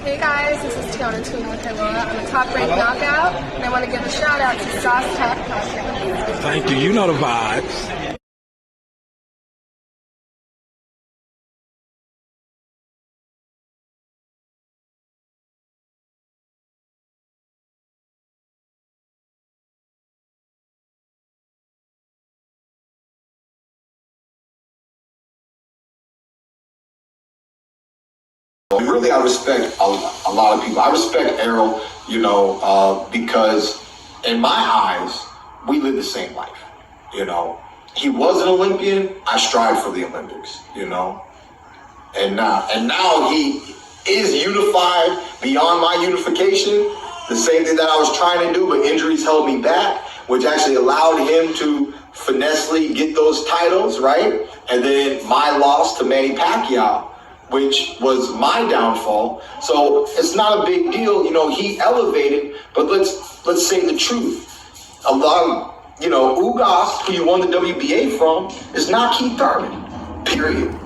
Hey guys, this is Tiana Tuna with Hello. I'm a top ranked knockout, and I want to give a shout out to Sauce Tech Podcast. Thank you. You know the vibes. Really, I respect a lot of people. I respect Errol, because in my eyes, we live the same life. He was an Olympian. I strive for the Olympics. And now he is unified beyond my unification. The same thing that I was trying to do, but injuries held me back, which actually allowed him to finessely get those titles, right? And then my loss to Manny Pacquiao, which was my downfall. So it's not a big deal. He elevated, but let's say the truth. A lot of, Ugas, who you won the WBA from, is not Keith Thurman, period.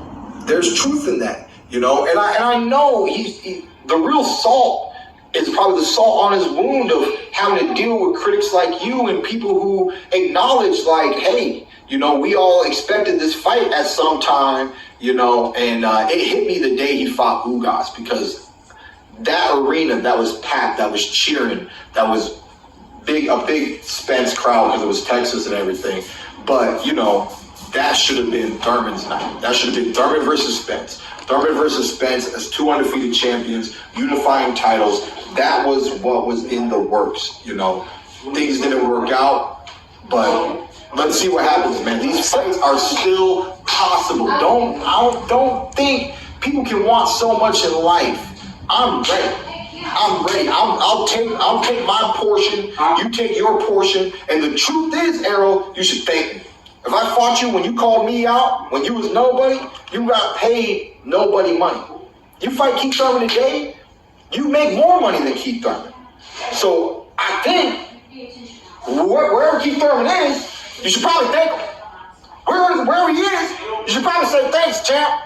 There's truth in that, and I know the real salt is probably the salt on his wound of having to deal with critics like you and people who acknowledge like, hey, we all expected this fight at some time, and it hit me the day he fought Ugas, because that arena that was packed, that was cheering, that was a big Spence crowd because it was Texas and everything. But, that should have been Thurman's night. That should have been Thurman versus Spence. Thurman versus Spence as two undefeated champions, unifying titles. That was what was in the works, Things didn't work out, but let's see what happens, man. These fights are still possible. I don't think people can want so much in life. I'm ready. I'll take my portion. You take your portion. And the truth is, Errol, you should thank me. If I fought you when you called me out, when you was nobody, you got paid nobody money. You fight Keith Thurman today, you make more money than Keith Thurman. So I think wherever Keith Thurman is, you should probably thank him. Wherever he is, you should probably say thanks, champ.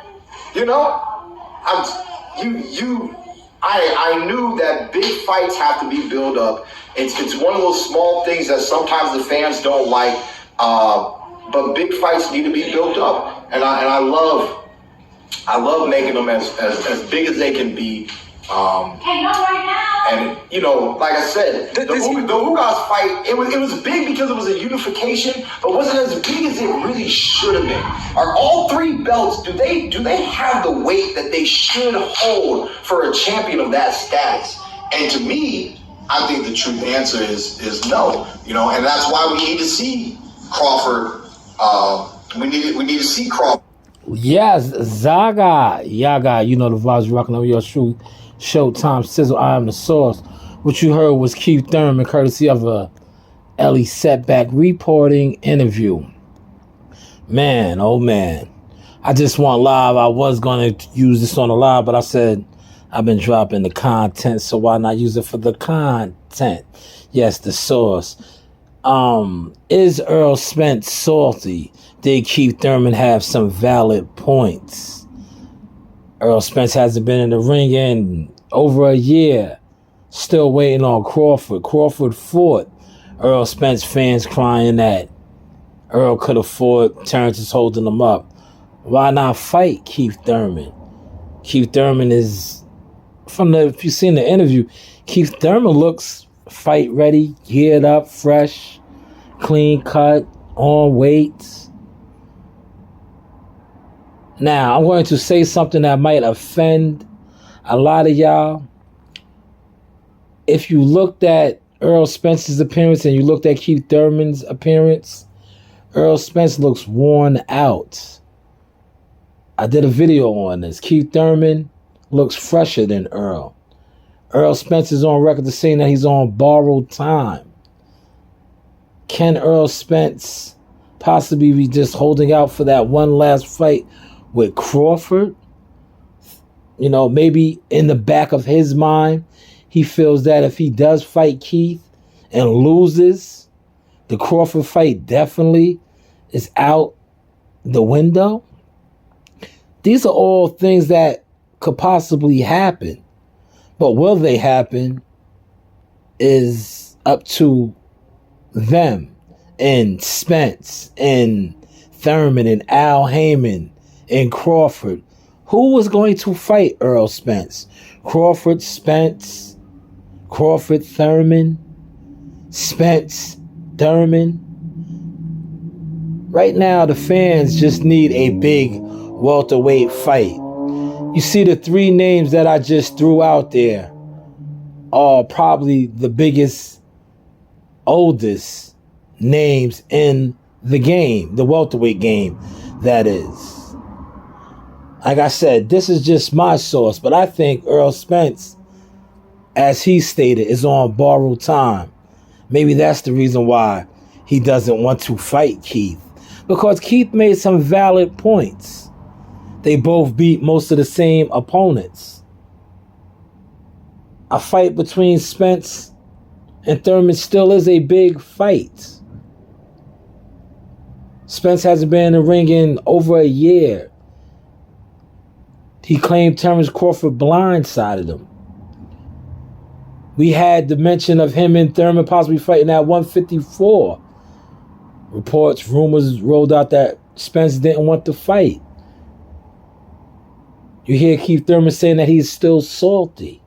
I knew that big fights have to be built up. It's one of those small things that sometimes the fans don't like, but big fights need to be built up. And I love making them as big as they can be. And like I said, the Ugas fight, it was big because it was a unification, but wasn't as big as it really should have been. Are all three belts, do they have the weight that they should hold for a champion of that status? And to me, I think the truth answer is no. And that's why we need to see Crawford. We need to see Crawford. Yes, Zaga, Yaga, the vibes rocking on your shoe. Showtime Sizzle, I am the source. What you heard was Keith Thurman, courtesy of a Ellie Setback reporting interview. Man, oh man. I just want live. I was going to use this on the live, but I said I've been dropping the content, so why not use it for the content? Yes, the source. Is Earl Spence salty? Did Keith Thurman have some valid points? Earl Spence hasn't been in the ring in over a year. Still waiting on Crawford. Crawford fought. Earl Spence fans crying that Earl could have fought. Terrence is holding him up. Why not fight Keith Thurman? Keith Thurman is, if you've seen the interview, Keith Thurman looks fight ready, geared up, fresh, clean cut, on weight. Now, I'm going to say something that might offend a lot of y'all. If you looked at Earl Spence's appearance and you looked at Keith Thurman's appearance, Earl Spence looks worn out. I did a video on this. Keith Thurman looks fresher than Earl. Earl Spence is on record to saying that he's on borrowed time. Can Earl Spence possibly be just holding out for that one last fight with Crawford? Maybe in the back of his mind, he feels that if he does fight Keith and loses, the Crawford fight definitely is out the window. These are all things that could possibly happen. But will they happen is up to them and Spence and Thurman and Al Heyman and Crawford. Who was going to fight Earl Spence? Crawford, Spence, Crawford, Thurman, Spence, Thurman. Right now, the fans just need a big welterweight fight. You see, the three names that I just threw out there are probably the biggest, oldest names in the game, the welterweight game, that is. Like I said, this is just my source, but I think Earl Spence, as he stated, is on borrowed time. Maybe that's the reason why he doesn't want to fight Keith, because Keith made some valid points. They both beat most of the same opponents. A fight between Spence and Thurman still is a big fight. Spence hasn't been in the ring in over a year. He claimed Terrence Crawford blindsided him. We had the mention of him and Thurman possibly fighting at 154. Reports, rumors rolled out that Spence didn't want to fight. You hear Keith Thurman saying that he's still salty.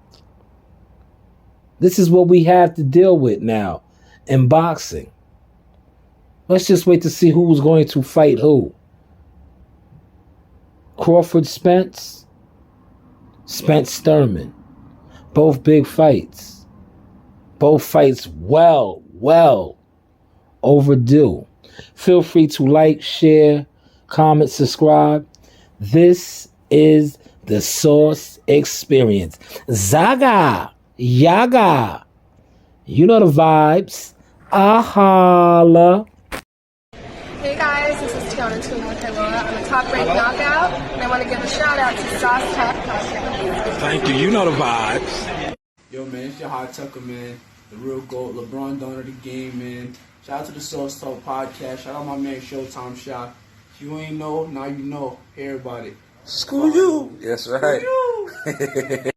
This is what we have to deal with now in boxing. Let's just wait to see who's going to fight who. Crawford, Spence, Spence, Thurman. Both big fights. Both fights well overdue. Feel free to like, share, comment, subscribe. This is the Source Experience. Zaga, yaga. You know the vibes. Ahala. Hey guys, this is Tiana Tuna with Hello. I'm a top rank knockout, and I want to give a shout out to Sauce Tech. Thank you. You know the vibes. Yo, man, it's your hot Tucker, man. The real GOAT, LeBron Donner, the game, man. Shout out to the Source Talk podcast. Shout out my man Showtime Shot. If you ain't know, now you know. Hey, everybody. Screw you. That's right. Screw you.